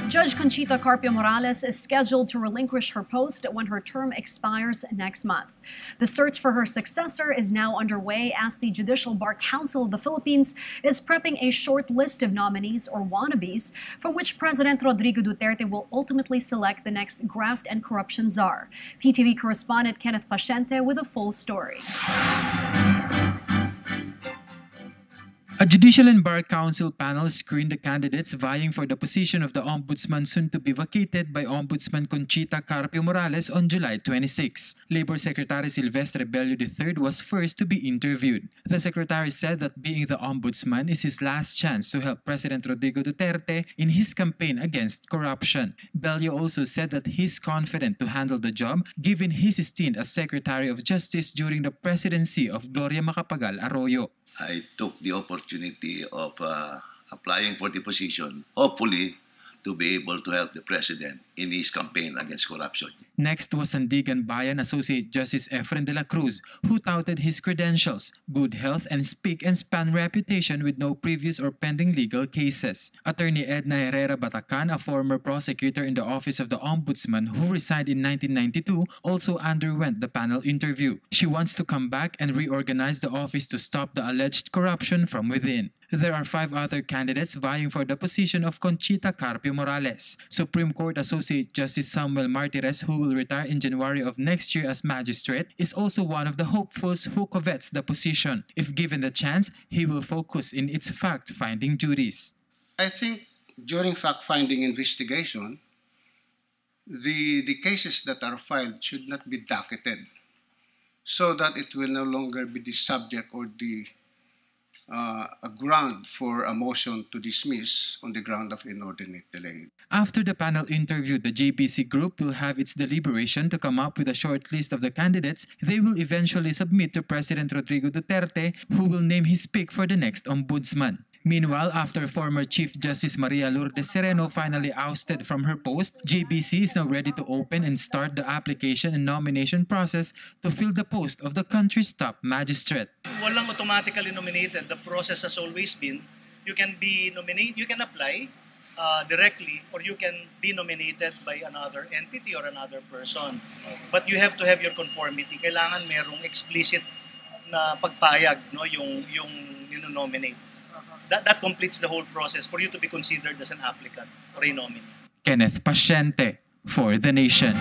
Judge Conchita Carpio Morales is scheduled to relinquish her post when her term expires next month. The search for her successor is now underway as the Judicial Bar Council of the Philippines is prepping a short list of nominees or wannabes from which President Rodrigo Duterte will ultimately select the next graft and corruption czar. PTV correspondent Kenneth Paciente with a full story. A Judicial and Bar Council panel screened the candidates vying for the position of the Ombudsman soon to be vacated by Ombudsman Conchita Carpio Morales on July 26. Labor Secretary Silvestre Bello III was first to be interviewed. The Secretary said that being the Ombudsman is his last chance to help President Rodrigo Duterte in his campaign against corruption. Bello also said that he's confident to handle the job given his stint as Secretary of Justice during the presidency of Gloria Macapagal Arroyo. I took the opportunity of applying for the position, hopefully to be able to help the President in his campaign against corruption. Next was Sandigan Bayan Associate Justice Efren de la Cruz, who touted his credentials, good health and speak and span reputation with no previous or pending legal cases. Attorney Edna Herrera Batacan, a former prosecutor in the Office of the Ombudsman who resigned in 1992, also underwent the panel interview. She wants to come back and reorganize the office to stop the alleged corruption from within. There are 5 other candidates vying for the position of Conchita Carpio Morales. Supreme Court Associate Justice Samuel Martires, who will retire in January of next year as magistrate, is also one of the hopefuls who covets the position. If given the chance, he will focus in its fact-finding duties. I think during fact-finding investigation, the cases that are filed should not be docketed so that it will no longer be the subject or a ground for a motion to dismiss on the ground of inordinate delay. After the panel interview, the JBC group will have its deliberation to come up with a short list of the candidates they will eventually submit to President Rodrigo Duterte, who will name his pick for the next ombudsman. Meanwhile, after former Chief Justice Maria Lourdes Sereno finally ousted from her post, JBC is now ready to open and start the application and nomination process to fill the post of the country's top magistrate. Walang automatically nominated. The process has always been, you can apply directly or you can be nominated by another entity or another person. But you have to have your conformity. Kailangan merong explicit na pagpayag, no, yung nino-nominate. That completes the whole process for you to be considered as an applicant or a nominee. Kenneth Paciente for The Nation.